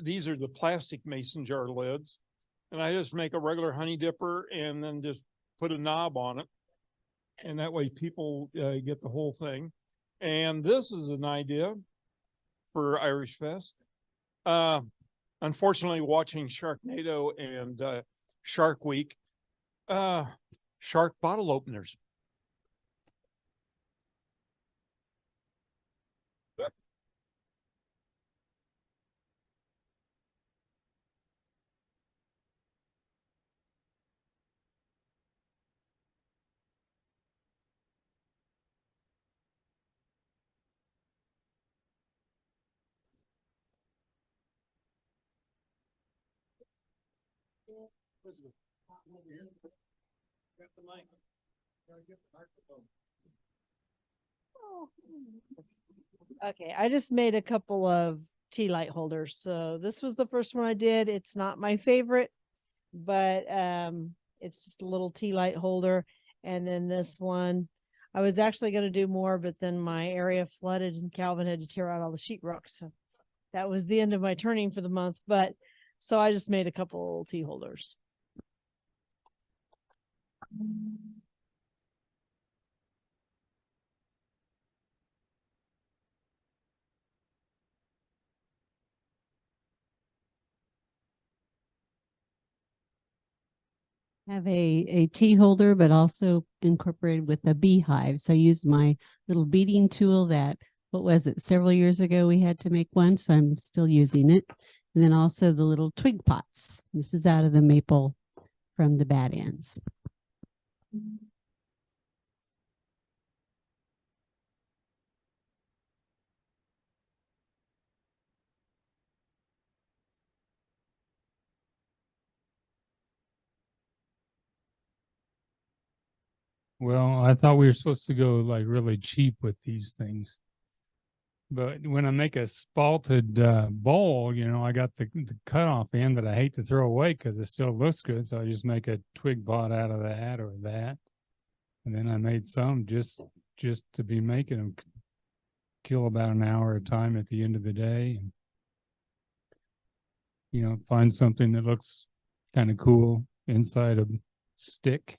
these are the plastic mason jar lids. And I just make a regular honey dipper and then just put a knob on it. And that way people get the whole thing. And this is an idea for Irish Fest. Unfortunately, watching Sharknado and Shark Week, shark bottle openers. Okay, I just made a couple of tea light holders. So this was the first one I did. It's not my favorite, but it's just a little tea light holder. And then this one, I was actually going to do more, but then my area flooded and Calvin had to tear out all the sheetrock. So that was the end of my turning for the month. But so I just made a couple tea holders. Have a tea holder, but also incorporated with a beehive. So I used my little beading tool that, what was it, several years ago we had to make one, so I'm still using it. And then also the little twig pots. This is out of the maple from the bad ends. Well, I thought we were supposed to go like really cheap with these things. But when I make a spalted bowl, you know, I got the cutoff end that I hate to throw away because it still looks good. So I just make a twig pot out of that or that. And then I made some just to be making them, kill about an hour at a time at the end of the day. And, you know, find something that looks kind of cool inside a stick.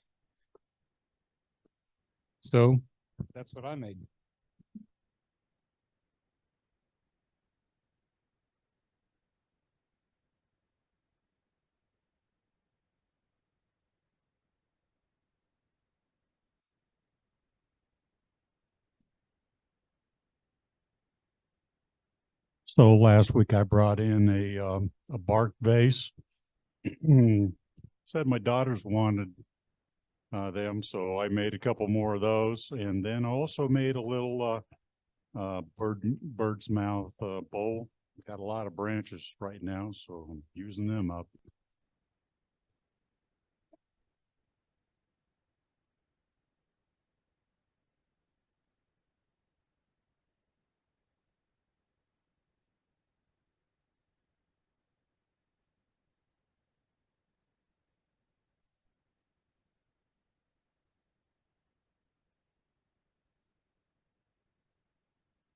So that's what I made. So last week I brought in a bark vase. Said my daughters wanted them, so I made a couple more of those, and then also made a little bird's mouth bowl. Got a lot of branches right now, so I'm using them up.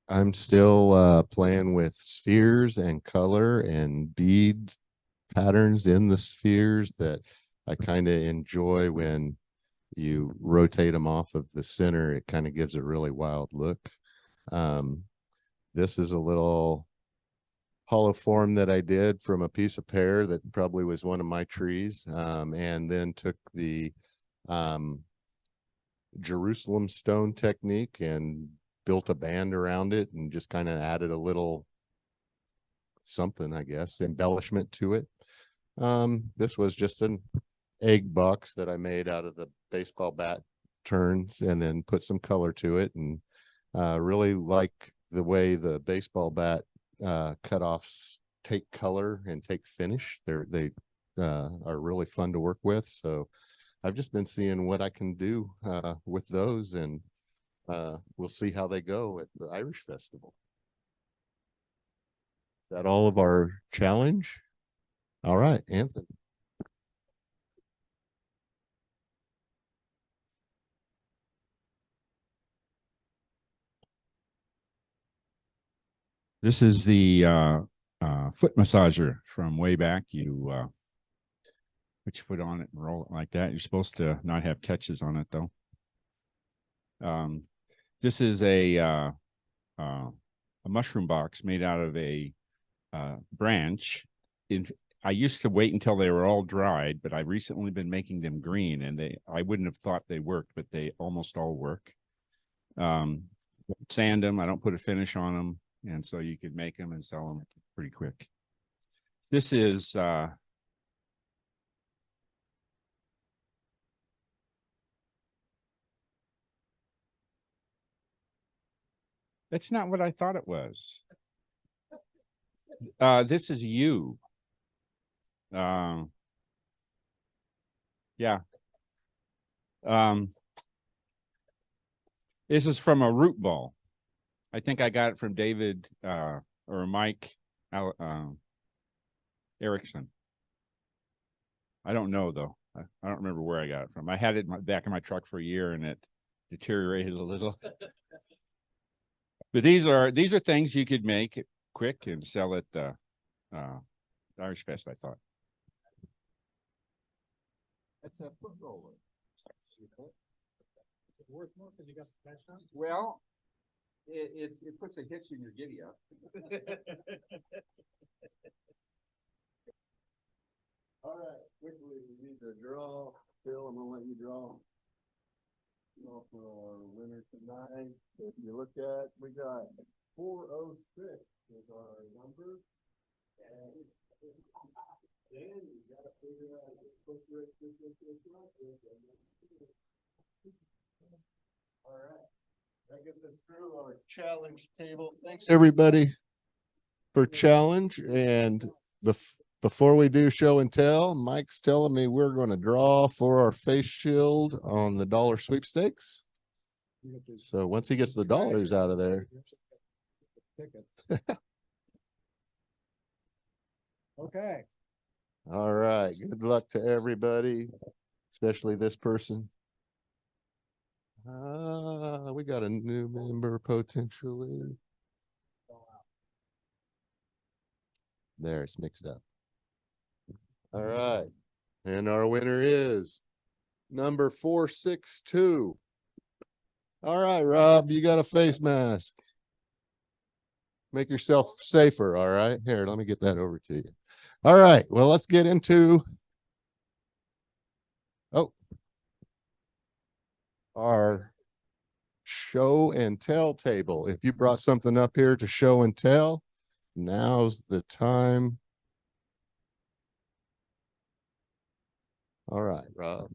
I'm still playing with spheres and color and bead patterns in the spheres that I kind of enjoy. When you rotate them off of the center, it kind of gives a really wild look. This is a little hollow form that I did from a piece of pear that probably was one of my trees, and then took the Jerusalem stone technique and built a band around it and just kind of added a little something, I guess, embellishment to it. This was just an egg box that I made out of the baseball bat turns and then put some color to it, and really like the way the baseball bat cutoffs take color and take finish. They are really fun to work with. So I've just been seeing what I can do with those, and we'll see how they go at the Irish Festival. Is that all of our challenge? All right, Anthony. This is the foot massager from way back. You put your foot on it and roll it like that. You're supposed to not have catches on it though. This is a mushroom box made out of a branch. I used to wait until they were all dried, but I've recently been making them green, and I wouldn't have thought they worked, but they almost all work. Sand them. I don't put a finish on them, and so you could make them and sell them pretty quick. This is that's not what I thought it was. This is you. Yeah. This is from a root ball. I think I got it from David or Mike Erickson. I don't know though. I don't remember where I got it from. I had it back in my truck for a year and it deteriorated a little. But these are things you could make quick and sell at Irish Fest, I thought. It's a foot roller. Worth more because you got the cash on? Well, it puts a hitch in your giddy up. All right, quickly, we need to draw. Phil, I'm gonna let you draw. Draw for our winner tonight. If you look at, we got 406 is our number. And then you gotta figure out this. All right, that gets us through our challenge table. Thanks everybody for challenge. And before we do show and tell, Mike's telling me we're going to draw for our face shield on the dollar sweepstakes. So once he gets the dollars out of there. Okay. All right. Good luck to everybody, especially this person. We got a new member potentially. There, it's mixed up. All right. And our winner is number 462. All right, Rob, you got a face mask. Make yourself safer. All right. Here, let me get that over to you. All right. Well, let's get into our show and tell table. If you brought something up here to show and tell, now's the time. All right, Rob.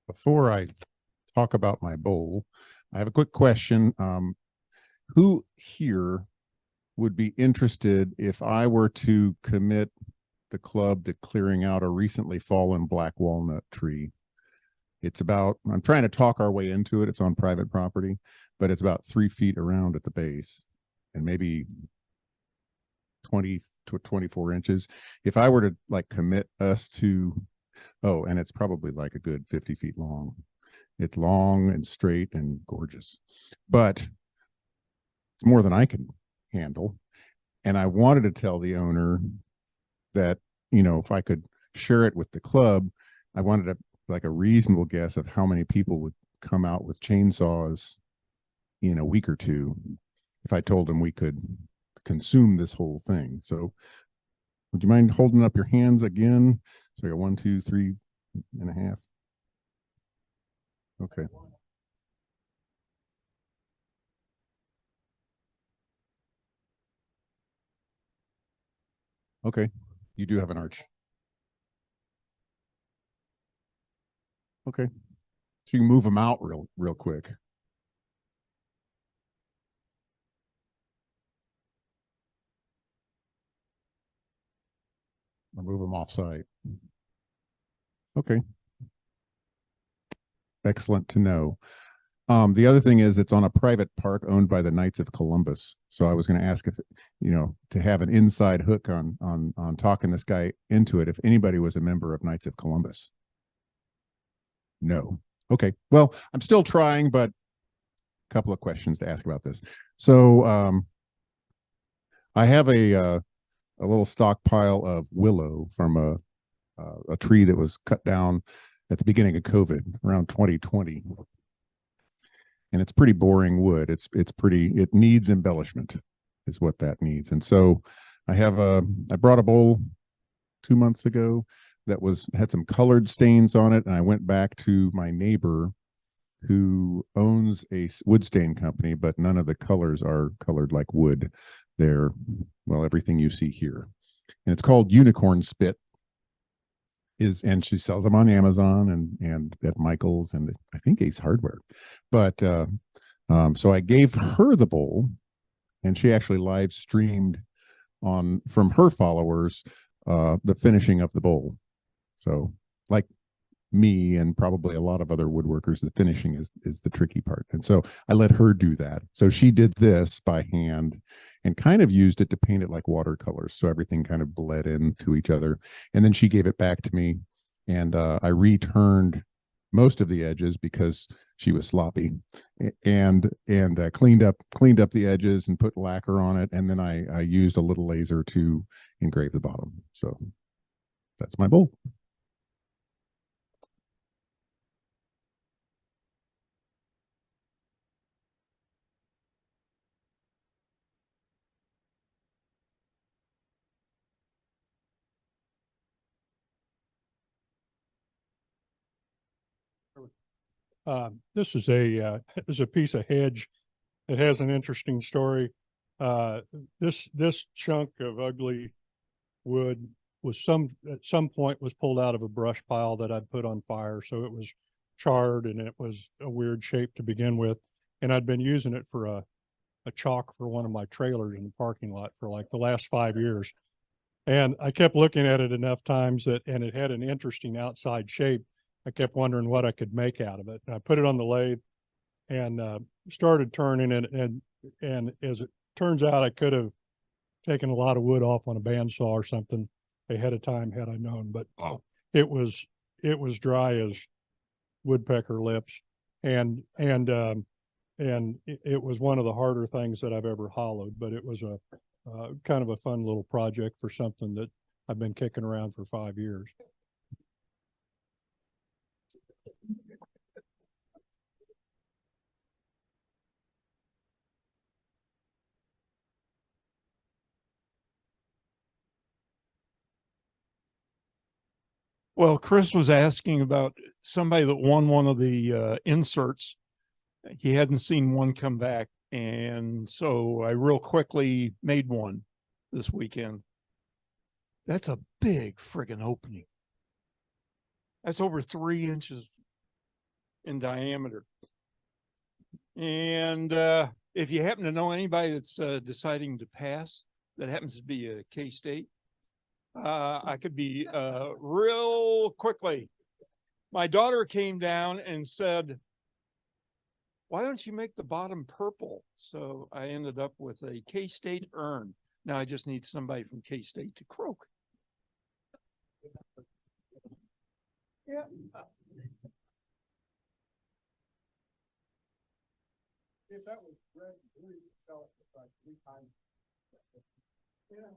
Before I talk about my bowl, I have a quick question. Who here would be interested if I were to commit the club to clearing out a recently fallen black walnut tree? It's about, I'm trying to talk our way into it. It's on private property, but it's about 3 feet around at the base and maybe 20 to 24 inches. If I were to like commit us to, and it's probably like a good 50 feet long. It's long and straight and gorgeous, but it's more than I can handle. And I wanted to tell the owner that, you know, if I could share it with the club, I wanted to like a reasonable guess of how many people would come out with chainsaws in a week or two if I told them we could consume this whole thing. So would you mind holding up your hands again? So I got 1, 2, 3.5. Okay. Okay. You do have an arch. Okay. So you can move them out real quick. Or move them off site. Okay. Excellent to know. The other thing is it's on a private park owned by the Knights of Columbus. So I was going to ask if, you know, to have an inside hook on talking this guy into it, if anybody was a member of Knights of Columbus. No. Okay. Well, I'm still trying, but couple of questions to ask about this. So I have a little stockpile of willow from a tree that was cut down at the beginning of COVID around 2020. And it's pretty boring wood. It needs embellishment is what that needs. And so I brought a bowl 2 months ago that had some colored stains on it. And I went back to my neighbor who owns a wood stain company, but none of the colors are colored like wood. They're, well, everything you see here. And it's called Unicorn Spit. And she sells them on Amazon and at Michael's and I think Ace Hardware. But so I gave her the bowl, and she actually live streamed from her followers the finishing of the bowl. So like me and probably a lot of other woodworkers, the finishing is the tricky part. And so I let her do that. So she did this by hand and kind of used it to paint it like watercolors. So everything kind of bled into each other. And then she gave it back to me, and I returned most of the edges because she was sloppy, and cleaned up the edges and put lacquer on it. And then I used a little laser to engrave the bottom. So that's my bowl. This is a piece of hedge. It has an interesting story. This chunk of ugly wood was at some point was pulled out of a brush pile that I'd put on fire. So it was charred and it was a weird shape to begin with. And I'd been using it for a chalk for one of my trailers in the parking lot for like the last 5 years. And I kept looking at it enough times and it had an interesting outside shape. I kept wondering what I could make out of it. And I put it on the lathe and started turning it. And as it turns out, I could have taken a lot of wood off on a bandsaw or something ahead of time had I known. But it was dry as woodpecker lips, and it was one of the harder things that I've ever hollowed. But it was a kind of a fun little project for something that I've been kicking around for 5 years. Well, Chris was asking about somebody that won one of the inserts. He hadn't seen one come back. And so I real quickly made one this weekend. That's a big friggin' opening. That's over 3 inches in diameter. And if you happen to know anybody that's deciding to pass, that happens to be a K-State, I could be real quickly. My daughter came down and said, why don't you make the bottom purple? So I ended up with a K-State urn. Now I just need somebody from K-State to croak. Yeah. If that was red and blue, you'd sell it for like 3 times. Yeah.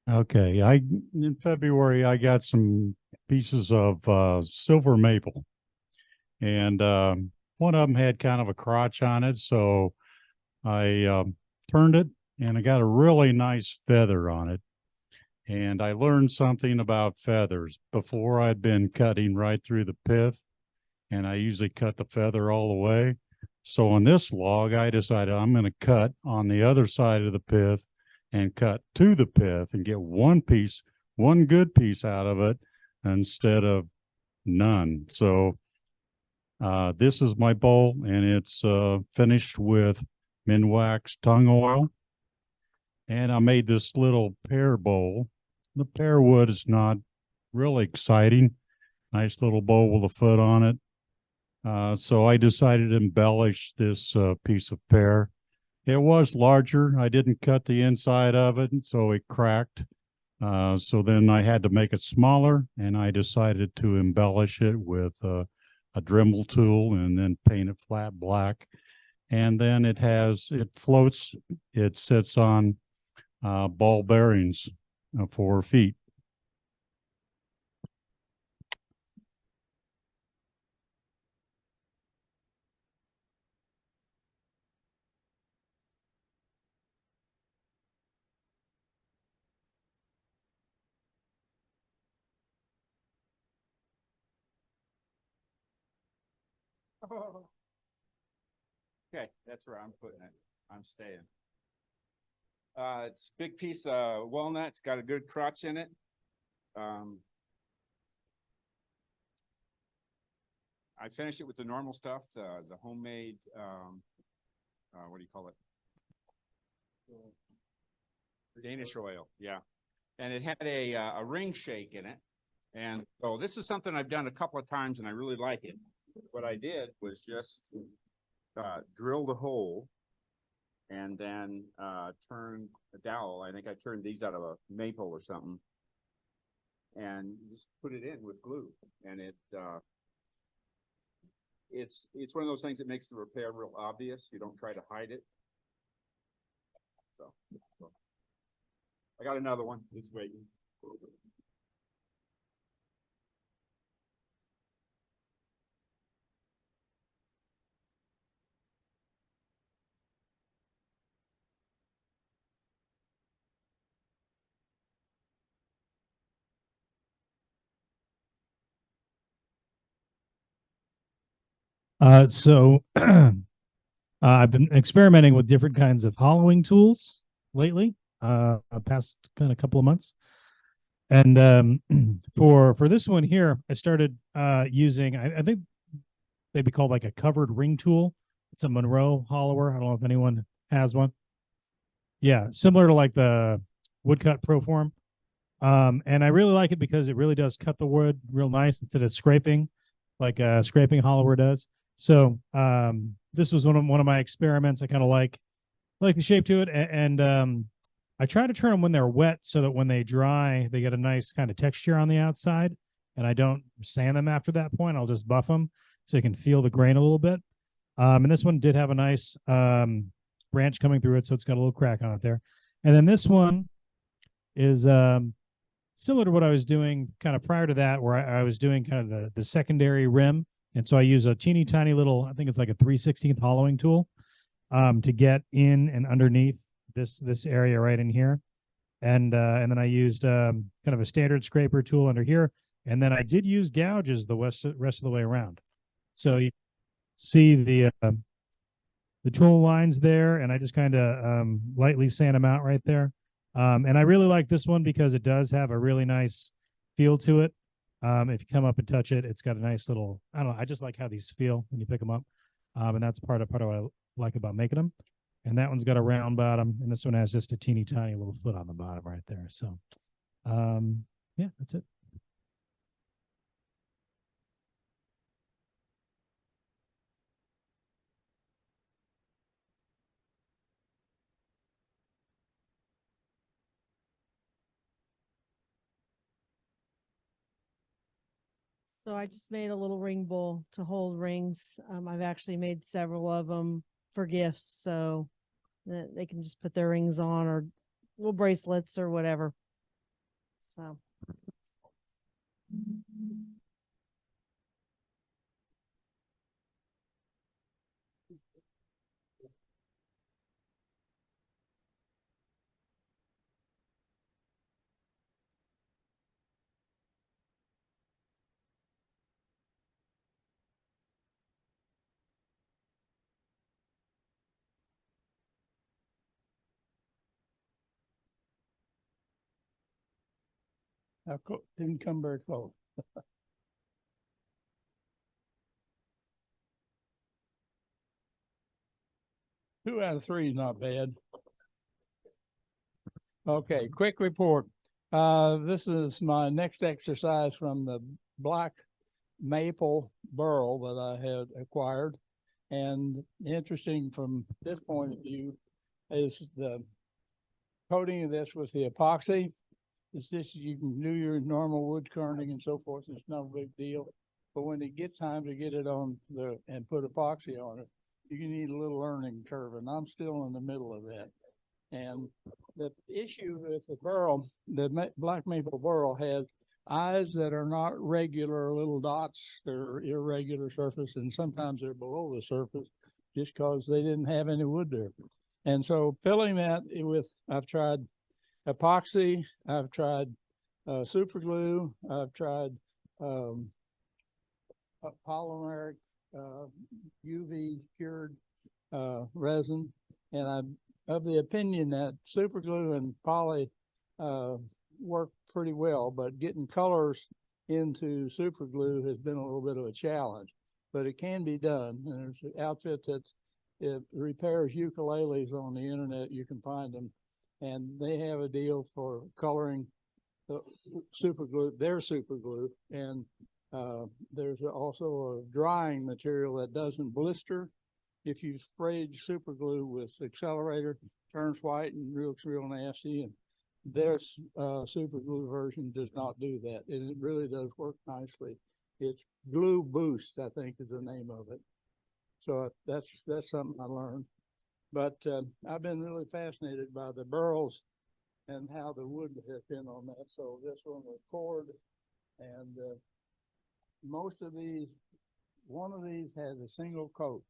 Okay, in February I got some pieces of silver maple, and one of them had kind of a crotch on it, so I turned it and I got a really nice feather on it. And I learned something about feathers. Before, I'd been cutting right through the pith, and I usually cut the feather all the way. So on this log, I decided I'm going to cut on the other side of the pith and cut to the pith and get one good piece out of it instead of none. So this is my bowl, and it's finished with Minwax tongue oil. And I made this little pear bowl. The pear wood is not really exciting. Nice little bowl with a foot on it. So I decided to embellish this piece of pear. It was larger. I didn't cut the inside of it, so it cracked. So then I had to make it smaller, and I decided to embellish it with a a Dremel tool and then paint it flat black. And then it floats, it sits on ball bearings for feet. Okay, that's where I'm putting it. I'm staying. It's a big piece of walnut. It's got a good crotch in it. I finished it with the normal stuff, the homemade, what do you call it? Danish oil, yeah. And it had a ring shake in it. And so this is something I've done a couple of times and I really like it. What I did was just drill the hole and then turn a dowel. I think I turned these out of a maple or something. And just put it in with glue. And it's one of those things that makes the repair real obvious. You don't try to hide it. So I got another one. It's waiting. So I've been experimenting with different kinds of hollowing tools lately, past kind of couple of months. And for this one here, I started using, I think they'd be called like a covered ring tool. It's a Monroe hollower. I don't know if anyone has one. Yeah, similar to like the Woodcut Proform. And I really like it because it really does cut the wood real nice instead of scraping, like a scraping hollower does. So this was one of my experiments. I kind of like the shape to it, and I try to turn them when they're wet so that when they dry, they get a nice kind of texture on the outside. And I don't sand them after that point. I'll just buff them so you can feel the grain a little bit. And this one did have a nice branch coming through it, so it's got a little crack on it there. And then this one is similar to what I was doing kind of prior to that, where I was doing kind of the secondary rim. And so I use a teeny tiny little, I think it's like a 3/16 hollowing tool to get in and underneath this area right in here. And then I used kind of a standard scraper tool under here. And then I did use gouges the rest of the way around. So you see the tool lines there, and I just kind of lightly sand them out right there. And I really like this one because it does have a really nice feel to it. If you come up and touch it, it's got a nice little, I don't know, I just like how these feel when you pick them up. And that's part of what I like about making them. And that one's got a round bottom, and this one has just a teeny tiny little foot on the bottom right there. So, yeah, that's it. So I just made a little ring bowl to hold rings. I've actually made several of them for gifts, so that they can just put their rings on or little bracelets or whatever. So. Didn't come very close. 2 out of 3 is not bad. Okay, quick report. This is my next exercise from the black maple burl that I had acquired. And interesting from this point of view is the coating of this with the epoxy. It's this, you can do your normal wood kerning and so forth. It's no big deal. But when it gets time to get it on and put epoxy on it, you need a little learning curve, and I'm still in the middle of that. And the issue with the burl, the black maple burl has eyes that are not regular little dots. They're irregular surface, and sometimes they're below the surface just because they didn't have any wood there. And so filling that with, I've tried epoxy, I've tried super glue, I've tried polymeric UV cured resin, and I'm of the opinion that super glue and poly work pretty well, but getting colors into super glue has been a little bit of a challenge, but it can be done. And there's an outfit that it repairs ukuleles on the internet. You can find them, and they have a deal for coloring the super glue, their super glue. And there's also a drying material that doesn't blister. If you sprayed super glue with accelerator, turns white and looks real nasty. And their super glue version does not do that. And it really does work nicely. It's Glue Boost, I think, is the name of it. So that's something I learned. But I've been really fascinated by the burls and how the wood has been on that. So this one was cord, and most of these, one of these has a single coat,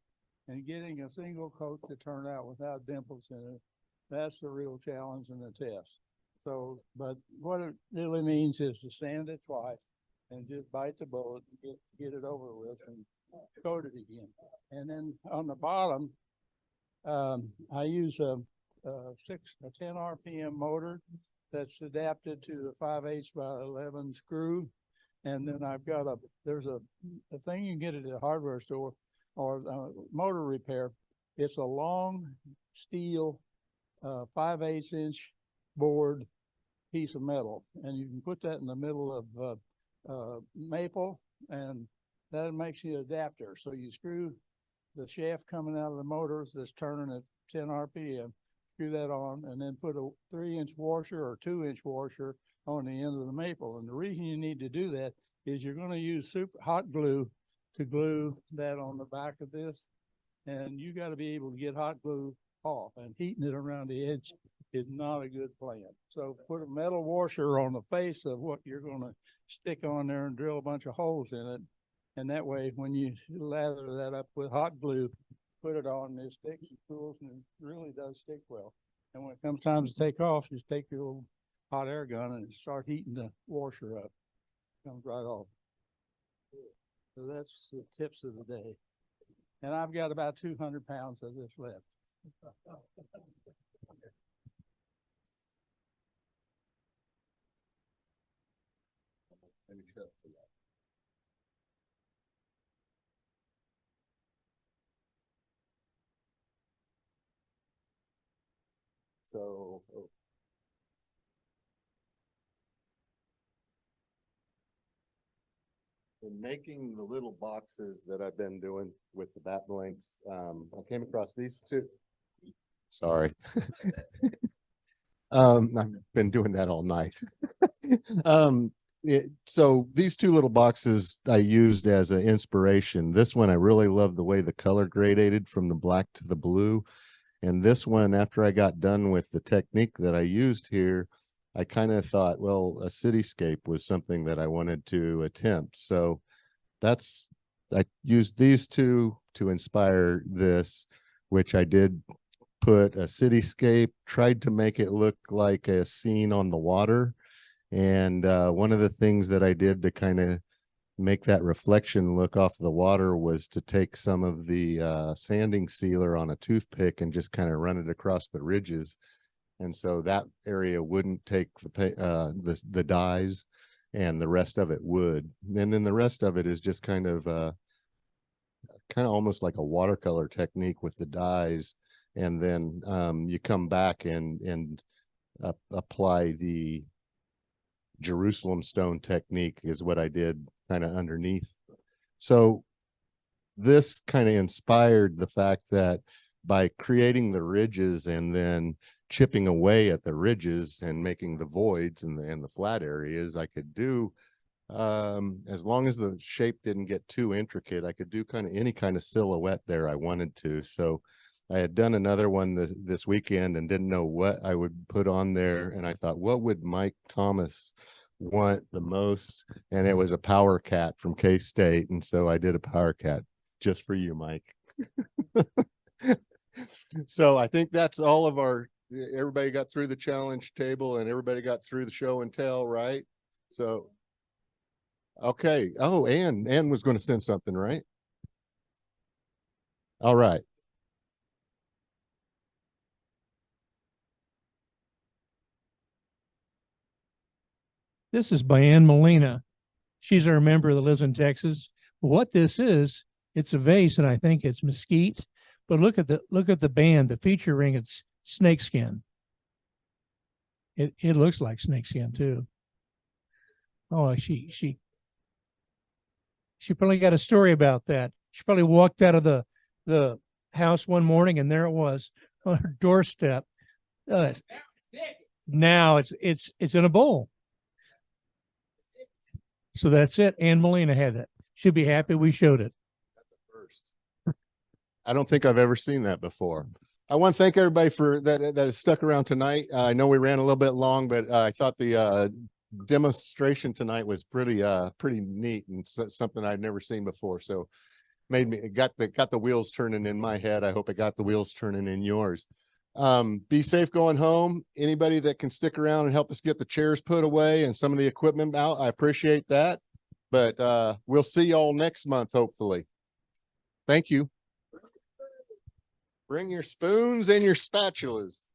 and getting a single coat to turn out without dimples in it, that's the real challenge in the test. So, but what it really means is to sand it twice and just bite the bullet and get it over with and coat it again. And then on the bottom, I use a 10 RPM motor that's adapted to the 5/8 by 11 screw. And then I've got there's a thing you can get at a hardware store or motor repair. It's a long steel 5/8 inch board piece of metal, and you can put that in the middle of maple, and that makes the adapter. So you screw the shaft coming out of the motors that's turning at 10 RPM, screw that on, and then put a 3-inch washer or 2-inch washer on the end of the maple. And the reason you need to do that is you're going to use super hot glue to glue that on the back of this. And you got to be able to get hot glue off, and heating it around the edge is not a good plan. So put a metal washer on the face of what you're going to stick on there and drill a bunch of holes in it. And that way, when you lather that up with hot glue, put it on, it sticks and cools, and it really does stick well. And when it comes time to take off, just take your little hot air gun and start heating the washer up. Comes right off. So that's the tips of the day. And I've got about 200 pounds of this left. So in making the little boxes that I've been doing with the bat blanks, I came across these two. Sorry. I've been doing that all night. So these two little boxes I used as an inspiration. This one, I really love the way the color gradated from the black to the blue. And this one, after I got done with the technique that I used here, I kind of thought, well, a cityscape was something that I wanted to attempt. So I used these two to inspire this, which I did put a cityscape, tried to make it look like a scene on the water. And one of the things that I did to kind of make that reflection look off the water was to take some of the sanding sealer on a toothpick and just kind of run it across the ridges. And so that area wouldn't take the dyes, and the rest of it would. And then the rest of it is just kind of almost like a watercolor technique with the dyes. And then you come back and apply the Jerusalem stone technique is what I did kind of underneath. So this kind of inspired the fact that by creating the ridges and then chipping away at the ridges and making the voids and the flat areas, I could do As long as the shape didn't get too intricate, I could do kind of any kind of silhouette there I wanted to. So I had done another one this weekend and didn't know what I would put on there. And I thought, what would Mike Thomas want the most? And it was a power cat from K-State. And so I did a power cat just for you, Mike. So I think that's all of everybody got through the challenge table and everybody got through the show and tell, right? So, okay. Oh, Ann was going to send something, right? All right. This is by Ann Molina. She's our member that lives in Texas. What this is, it's a vase, and I think it's mesquite. But look at the band, the feature ring. It's snakeskin. It looks like snakeskin too. Oh, she probably got a story about that. She probably walked out of the house one morning, and there it was on her doorstep. Now it's in a bowl. So that's it. Ann Molina had it. She'll be happy we showed it. I don't think I've ever seen that before. I want to thank everybody for that has stuck around tonight. I know we ran a little bit long, but I thought the demonstration tonight was pretty neat and something I'd never seen before. So it got the wheels turning in my head. I hope it got the wheels turning in yours. Be safe going home. Anybody that can stick around and help us get the chairs put away and some of the equipment out, I appreciate that. But we'll see y'all next month, hopefully. Thank you. Bring your spoons and your spatulas.